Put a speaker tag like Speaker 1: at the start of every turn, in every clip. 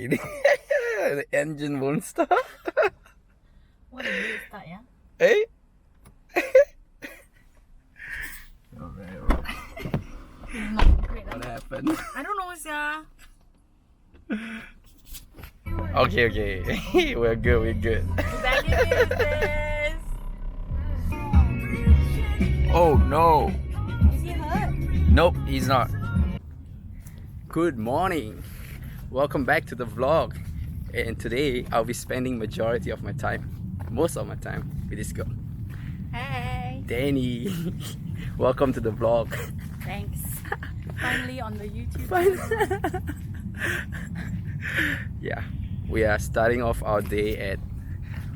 Speaker 1: already. The engine won't start.
Speaker 2: What did you start, yeah?
Speaker 1: Hey?
Speaker 2: Not great.
Speaker 1: What happened?
Speaker 2: I don't know, yeah.
Speaker 1: Okay. We're good.
Speaker 2: Back in business.
Speaker 1: Oh no.
Speaker 2: Is he hurt?
Speaker 1: Nope, he's not. Good morning. Welcome back to the vlog. And today I'll be spending majority of my time, most of my time, with this girl.
Speaker 2: Hey.
Speaker 1: Danny. Welcome to the vlog.
Speaker 2: Thanks. Finally on the YouTube.
Speaker 1: Yeah, we are starting off our day at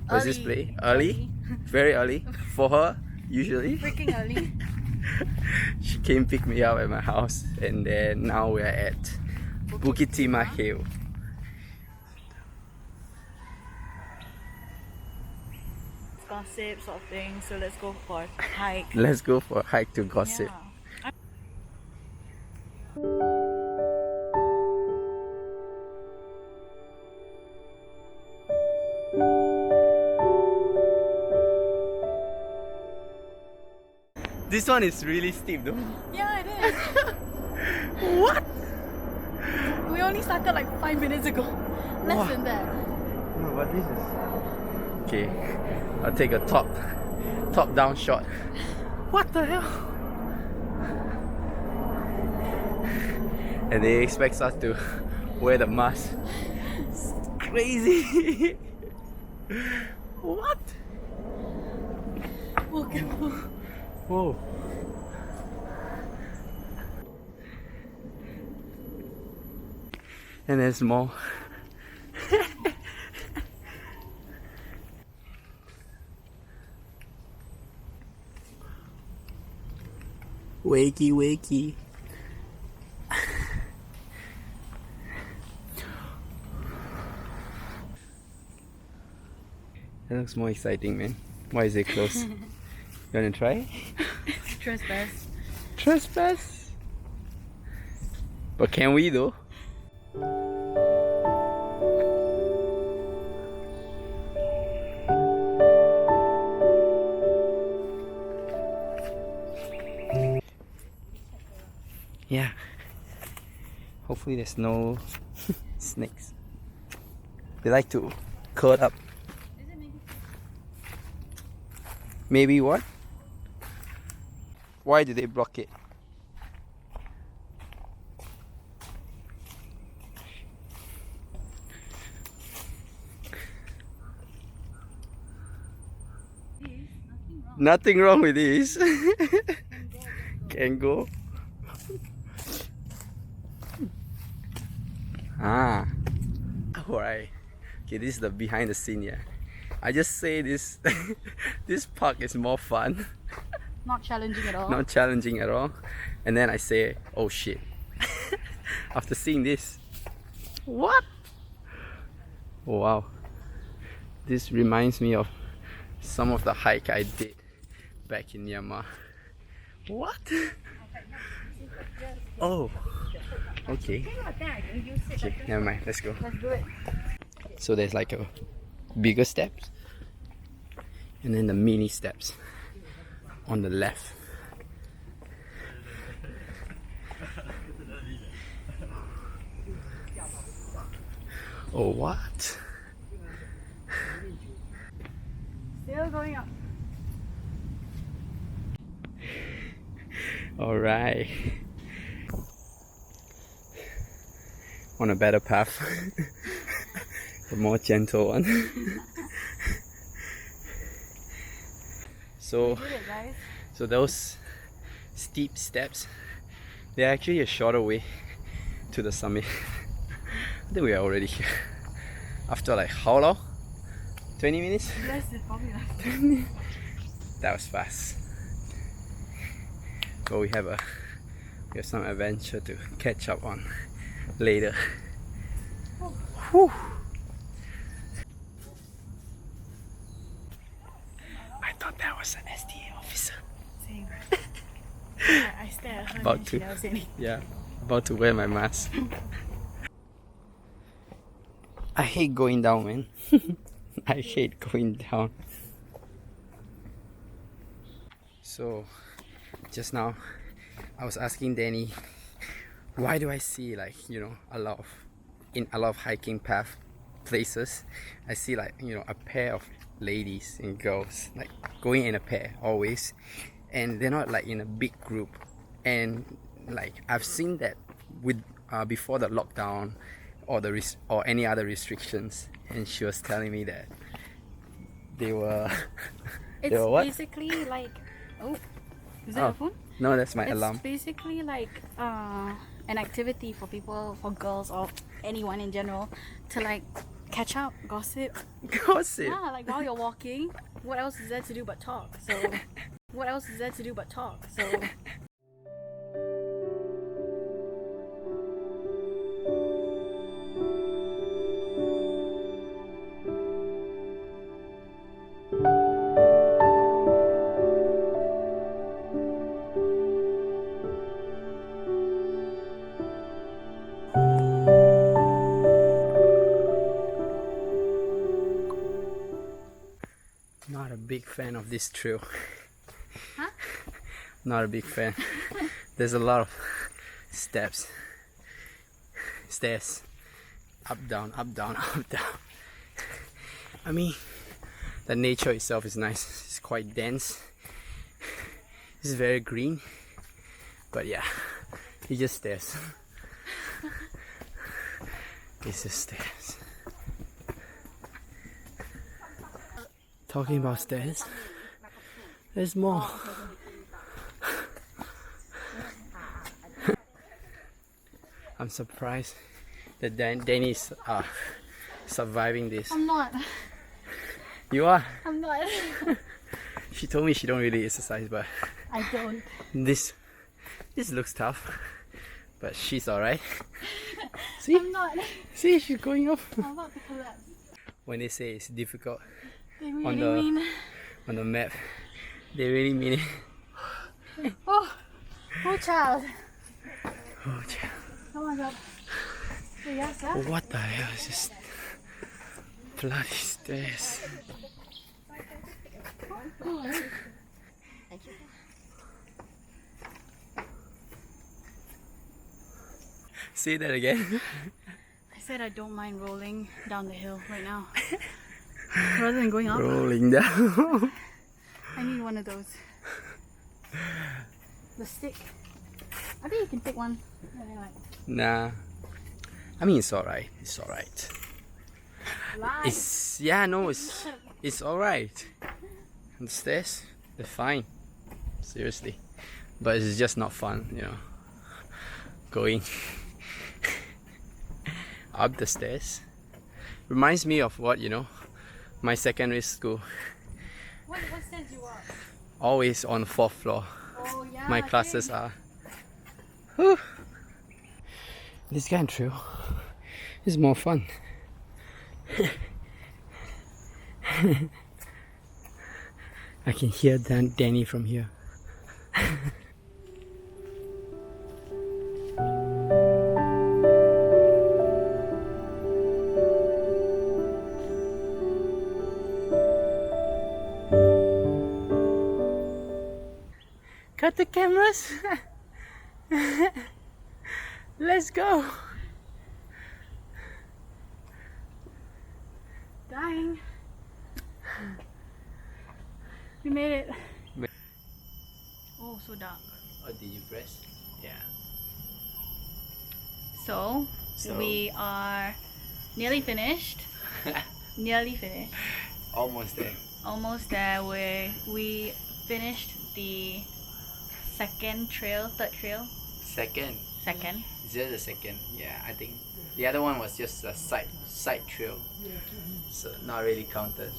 Speaker 1: what's this place? Early? Very early for her, usually.
Speaker 2: Freaking early.
Speaker 1: She came pick me up at my house, and then now we're at Bukit Timah Hill.
Speaker 2: Gossip sort of thing, so let's go for a hike.
Speaker 1: Let's go for a hike to gossip.
Speaker 2: Yeah.
Speaker 1: This one is really steep though.
Speaker 2: Yeah, it is.
Speaker 1: What?
Speaker 2: We only started like 5 minutes ago. Less
Speaker 1: Wow.
Speaker 2: than that.
Speaker 1: No, but this is... Okay, I'll take a top down shot. What the hell? And they expect us to wear the mask. It's crazy. What?
Speaker 2: Okay.
Speaker 1: Whoa. And there's more. Wakey. That looks more exciting, man. Why is it closed? You wanna try? Trespass? But can we though? Yeah. Hopefully there's no snakes. They like to curl up. Maybe what? Why do they block it? Nothing wrong with this. Can go. Ah, alright. Okay, this is the behind the scene here. I just say this this park is more fun.
Speaker 2: Not challenging at all.
Speaker 1: Not challenging at all. And then I say, oh shit. After seeing this. What? Oh, wow. This reminds me of some of the hike I did back in Myanmar. What? Oh. Okay. Okay, never mind. Let's go.
Speaker 2: Let's do it.
Speaker 1: So there's like a bigger steps and then the mini steps on the left. Oh, what?
Speaker 2: Still going up.
Speaker 1: All right. On a better path. A more gentle one. So,
Speaker 2: We did it, guys.
Speaker 1: so those steep steps, they're actually a shorter way to the summit. I think we are already here. After like how long? 20 minutes?
Speaker 2: Less than probably less.
Speaker 1: That was fast. But we have some adventure to catch up on later. Whew. I thought that was an SDA officer.
Speaker 2: Same. I stared at her
Speaker 1: About
Speaker 2: and
Speaker 1: to.
Speaker 2: she never said anything.
Speaker 1: Yeah, about to wear my mask. I hate going down, man. I hate going down. So, just now, I was asking Danny, why do I see like, you know, a lot of hiking path places, I see like, you know, a pair of ladies and girls like going in a pair always, and they're not like in a big group. And like I've seen that with before the lockdown or or any other restrictions, and she was telling me that they were
Speaker 2: It's
Speaker 1: they were what?
Speaker 2: basically like, oh, is that
Speaker 1: Oh,
Speaker 2: your phone?
Speaker 1: no, that's my
Speaker 2: It's
Speaker 1: alarm.
Speaker 2: basically like an activity for people, for girls or anyone in general, to like catch up, gossip.
Speaker 1: Gossip.
Speaker 2: Yeah, like while you're walking, what else is there to do but talk? So, what else is there to do but talk? So.
Speaker 1: Not a big fan of this trail.
Speaker 2: Huh?
Speaker 1: Not a big fan. There's a lot of stairs, up down, up down, up down. I mean, the nature itself is nice. It's quite dense. It's very green, but yeah, it's just stairs. It's just stairs. Talking about stairs, there's more. I'm surprised that Danny's surviving this.
Speaker 2: I'm not.
Speaker 1: You are?
Speaker 2: I'm not.
Speaker 1: She told me she don't really exercise, but
Speaker 2: I don't.
Speaker 1: this looks tough. But she's alright. See?
Speaker 2: I'm not.
Speaker 1: See, she's going up.
Speaker 2: I'm about to collapse.
Speaker 1: When they say it's difficult
Speaker 2: They really
Speaker 1: on the
Speaker 2: mean.
Speaker 1: on the map, they really mean it.
Speaker 2: Oh, poor child.
Speaker 1: Oh, child.
Speaker 2: Come on, up. Yes, yeah.
Speaker 1: What the hell is this? Bloody stairs. Say that again.
Speaker 2: I said I don't mind rolling down the hill right now. Rather than going up,
Speaker 1: Rolling down.
Speaker 2: I need one of those. The stick. I think you can take one.
Speaker 1: Nah. I mean, it's alright. It's alright. It's it's alright. The stairs, they're fine. Seriously. But it's just not fun, you know. Going up the stairs. Reminds me of what, you know, my secondary school.
Speaker 2: What stairs you are?
Speaker 1: Always on the 4th floor.
Speaker 2: Oh yeah.
Speaker 1: My classes are. Whew. This kind of trail is more fun. I can hear Danny from here. Cut the cameras. Let's go.
Speaker 2: Dying. We made it. Oh, so dark.
Speaker 1: Oh, did you press? Yeah.
Speaker 2: So we are nearly finished. Nearly finished.
Speaker 1: Almost there.
Speaker 2: Almost there. We finished the third trail.
Speaker 1: Second. Is that the second? Yeah, I think. The other one was just a side trail. So not really counted.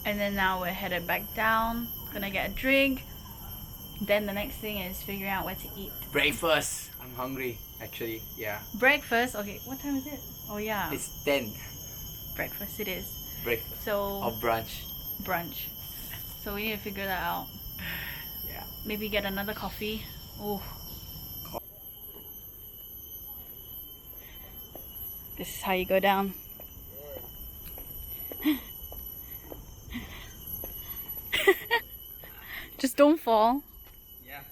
Speaker 2: And then now we're headed back down. Gonna get a drink. Then the next thing is figuring out where to eat.
Speaker 1: Breakfast! I'm hungry, actually. Yeah.
Speaker 2: Breakfast. Okay, what time is it? Oh yeah.
Speaker 1: It's 10.
Speaker 2: Breakfast it is.
Speaker 1: Breakfast.
Speaker 2: So
Speaker 1: Or brunch.
Speaker 2: brunch. So we need to figure that out.
Speaker 1: Yeah.
Speaker 2: Maybe get another coffee. Oh. This is how you go down. Just don't fall.
Speaker 1: Yeah.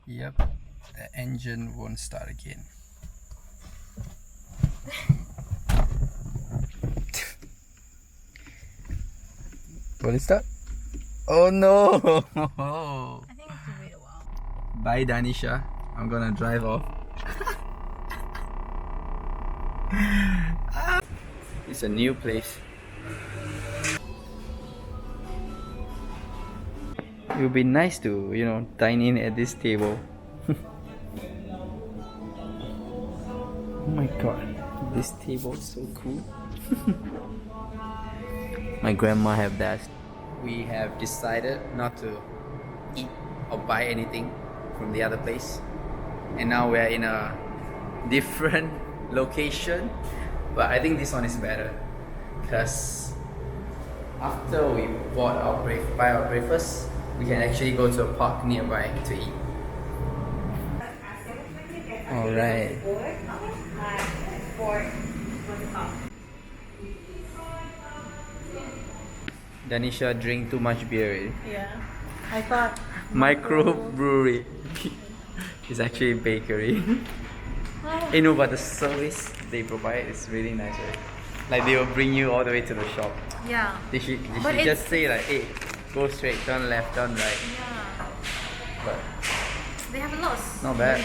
Speaker 1: Yep, the engine won't start again. What is that? Oh no!
Speaker 2: I think we have to wait a while.
Speaker 1: Bye Danisha, I'm gonna drive off. It's a new place. It would be nice to, you know, dine in at this table. Oh my god, this table is so cool. My grandma have that. We have decided not to eat or buy anything from the other place, and now we're in a different location, but I think this one is better because after we buy our breakfast, we can actually go to a park nearby to eat. All right. Danisha drink too much beer already.
Speaker 2: Yeah. I thought.
Speaker 1: Microbrewery. It's actually a bakery. You know, but the service they provide is really nice, right? Like they will bring you all the way to the shop.
Speaker 2: Yeah.
Speaker 1: They should
Speaker 2: But
Speaker 1: just say like, hey, go straight, turn left, turn right.
Speaker 2: Yeah.
Speaker 1: But
Speaker 2: They have a lot of.
Speaker 1: not bad.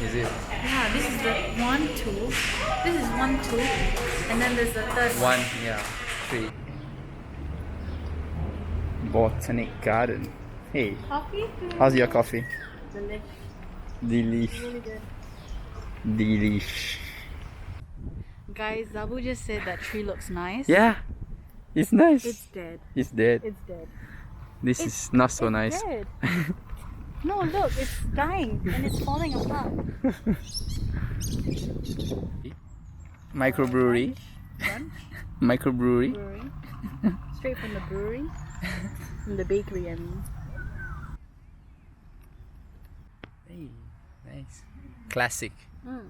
Speaker 1: Is it?
Speaker 2: Yeah, this is the 1, 2. This is 1, 2. And then there's the third one.
Speaker 1: 1, yeah, 3. Botanic Garden. Hey,
Speaker 2: Coffee?
Speaker 1: how's your coffee?
Speaker 2: Delish.
Speaker 1: Delish.
Speaker 2: Really good.
Speaker 1: Delish.
Speaker 2: Guys, Zabu just said that tree looks nice.
Speaker 1: Yeah, it's nice.
Speaker 2: It's dead.
Speaker 1: It's dead.
Speaker 2: It's dead.
Speaker 1: This is not so nice.
Speaker 2: Dead. No, look, it's dying and it's falling apart.
Speaker 1: Microbrewery.
Speaker 2: Lunch,
Speaker 1: Microbrewery.
Speaker 2: brewery. Straight from the brewery. From the bakery, I mean.
Speaker 1: Hey, nice. Classic.
Speaker 2: Mm.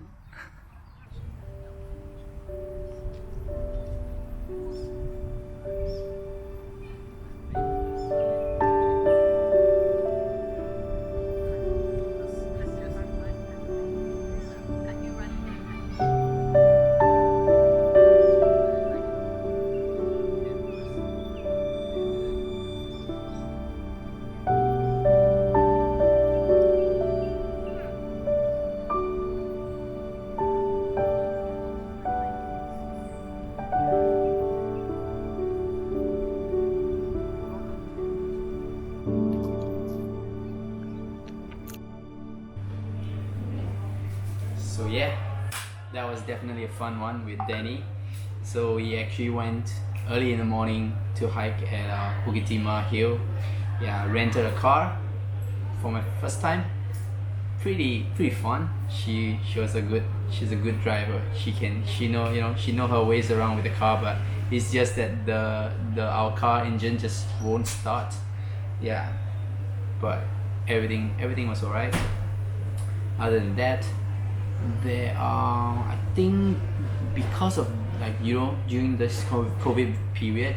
Speaker 1: So yeah, that was definitely a fun one with Danny. So we actually went early in the morning to hike at Bukit Timah hill. Yeah, rented a car for my first time. Pretty fun. She's a good driver. She know her ways around with the car, but it's just that our car engine just won't start. Yeah, but everything was alright. Other than that, there are, I think, because of during this COVID period,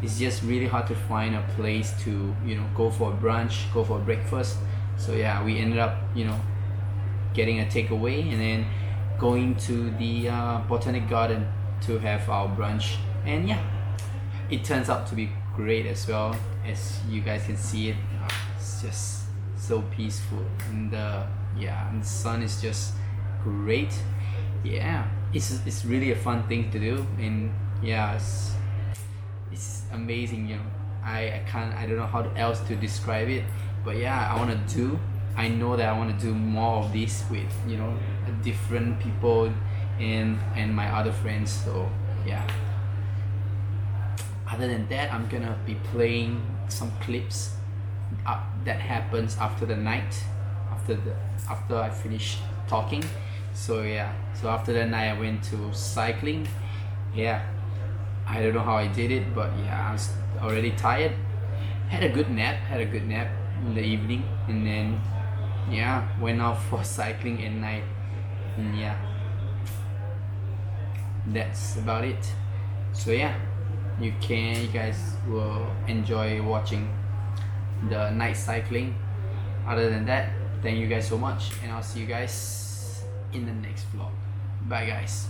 Speaker 1: it's just really hard to find a place to go for a brunch, go for a breakfast. So yeah, we ended up getting a takeaway and then going to the botanic garden to have our brunch. And yeah, it turns out to be great as well. As you guys can see it, it's just so peaceful, and the sun is just great. Yeah, it's really a fun thing to do, and yeah, it's amazing. I don't know how else to describe it, but yeah, I know that I want to do more of this with different people and my other friends. So yeah, other than that, I'm gonna be playing some clips that happens after the night, after I finish talking. So yeah, so after that night I went to cycling. Yeah, I don't know how I did it, but yeah, I was already tired. Had a good nap in the evening, and then yeah, went out for cycling at night. And yeah, that's about it. So yeah, you guys will enjoy watching the night cycling. Other than that, thank you guys so much, and I'll see you guys in the next vlog. Bye guys.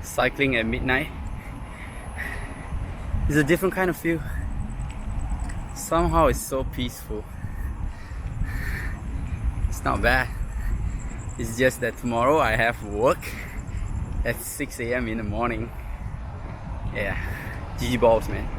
Speaker 1: Cycling at midnight is a different kind of feel. Somehow it's so peaceful. It's not bad. It's just that tomorrow I have work at 6 a.m. in the morning. Yeah, GG balls, man.